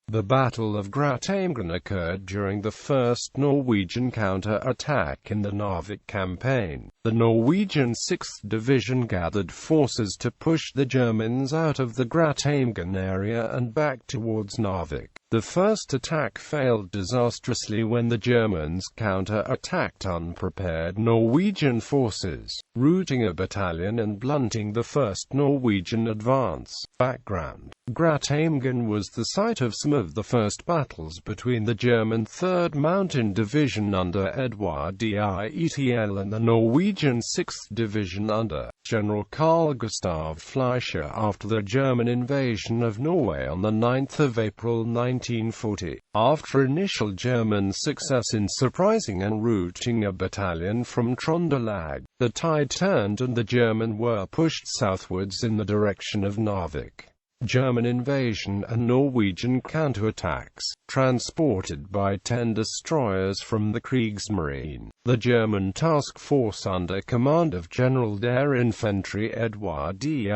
The Battle of Gratangen occurred during the first Norwegian counter-attack in the Narvik Campaign. The Norwegian 6th Division gathered forces to push the Germans out of the Gratangen area and back towards Narvik. The first attack failed disastrously when the Germans counter-attacked unprepared Norwegian forces, routing a battalion and blunting the 1st Norwegian advance. Background: Gratangen was the site of some of the first battles between the German 3rd Mountain Division under Edward-the and the Norwegian 6th Division under General Carl Gustav Fleischer after the German invasion of Norway on 9 April 1940. After initial German success in surprising and routing a battalion from Trøndelag, the tide turned and the Germans were pushed southwards in the direction of Narvik. German invasion and Norwegian counterattacks, transported by 10 destroyers from the Kriegsmarine. The German task force under command of General der Infantry Edward-the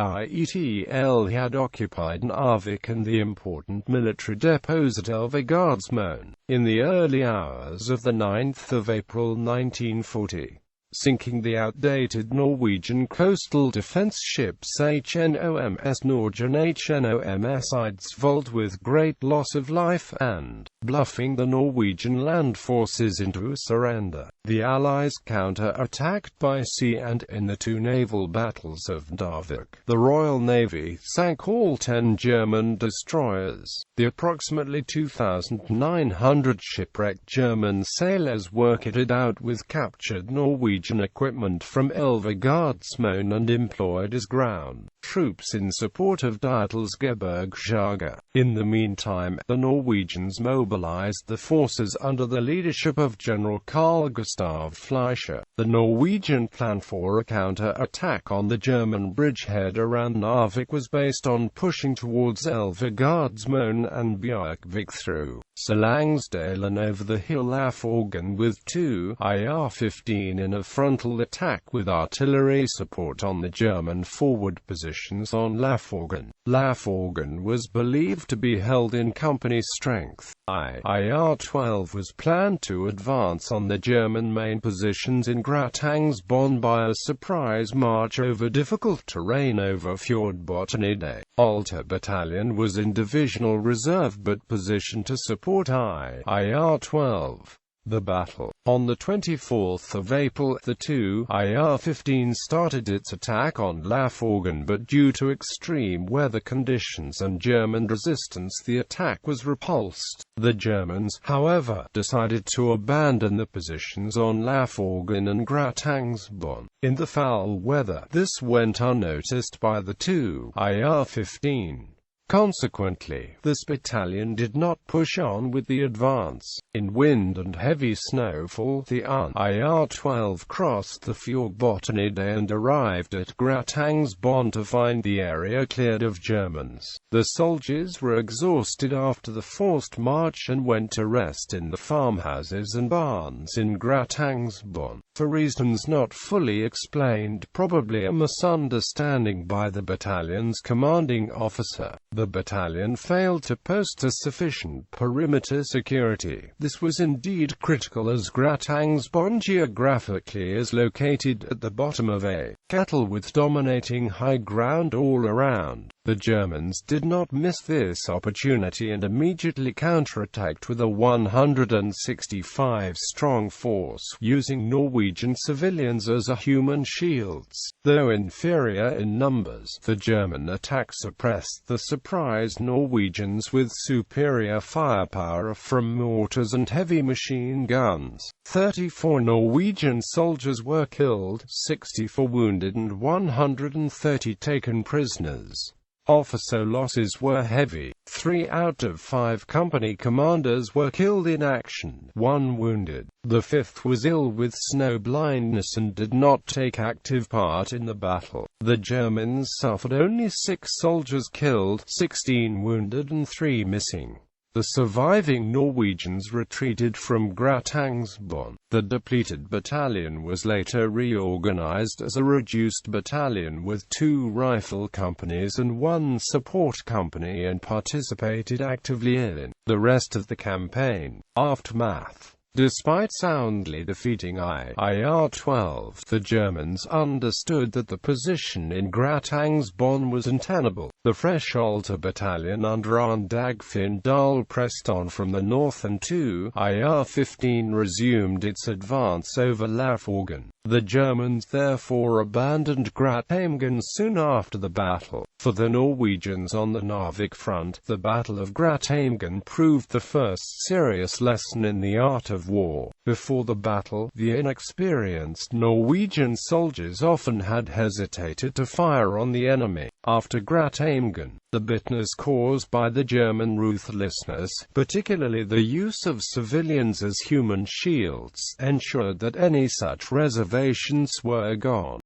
had occupied Narvik and the important military depots at Elvegardsmoen in the early hours of 9 April 1940. Sinking the outdated Norwegian coastal defense ships HNOMS Norge and HNOMS Eidsvold with great loss of life, and bluffing the Norwegian land forces into surrender. The Allies counter-attacked by sea and in the two naval battles of Narvik. The Royal Navy sank all 10 German destroyers. The approximately 2,900 shipwrecked German sailors were kitted out with captured Norwegian equipment from Elvegardsmoen and employed as ground troops in support of Dietelsgebergsjager. In the meantime, the Norwegians mobilized the forces under the leadership of General Carl Gustav Fleischer. The Norwegian plan for a counter-attack on the German bridgehead around Narvik was based on pushing towards Elvegardsmoen and Bjørkvik through Salangsdalen and over the hill Lafforgen with 2 IR-15 in a frontal attack with artillery support on the German forward positions on Lafforgen. Lafforgen was believed to be held in company strength. IR-12 was planned to advance on the German main positions in Gratangen by a surprise march over difficult terrain over Fjord Botnide. Alta Battalion was in divisional reserve but positioned to support IR-12. The battle. On 24 April, the 2 IR-15 started its attack on Lafforgen, but due to extreme weather conditions and German resistance the attack was repulsed. The Germans, however, decided to abandon the positions on Lafforgen and Gratangen. In the foul weather, this went unnoticed by the 2 IR-15. Consequently, this battalion did not push on with the advance. In wind and heavy snowfall, the IR-12 crossed the Fjord Botnide and arrived at Gratangen to find the area cleared of Germans. The soldiers were exhausted after the forced march and went to rest in the farmhouses and barns in Gratangen. For reasons not fully explained, probably a misunderstanding by the battalion's commanding officer, the battalion failed to post a sufficient perimeter security. This was indeed critical as Gratangen geographically is located at the bottom of a kettle with dominating high ground all around. The Germans did not miss this opportunity and immediately counterattacked with a 165-strong force, using Norwegian civilians as human shields. Though inferior in numbers, the German attack suppressed the surprised Norwegians with superior firepower from mortars and heavy machine guns. 34 Norwegian soldiers were killed, 64 wounded and 130 taken prisoners. Officer losses were heavy. 3 out of 5 company commanders were killed in action, 1 wounded. The 5th was ill with snow blindness and did not take active part in the battle. The Germans suffered only 6 soldiers killed, 16 wounded and 3 missing. The surviving Norwegians retreated from Gratangen. The depleted battalion was later reorganized as a reduced battalion with 2 rifle companies and 1 support company and participated actively in The rest of the campaign. Aftermath. Despite soundly defeating IR-12, the Germans understood that the position in Gratangen was untenable. The Freischalter battalion under Dagfinn Dahl pressed on from the north and IR-15 resumed its advance over Laforgan. The Germans therefore abandoned Gratangen soon after the battle. For the Norwegians on the Narvik front, the Battle of Gratangen proved the first serious lesson in the art of war. Before the battle, the inexperienced Norwegian soldiers often had hesitated to fire on the enemy. After Gratangen, the bitterness caused by the German ruthlessness, particularly the use of civilians as human shields, ensured that any such reservations were gone.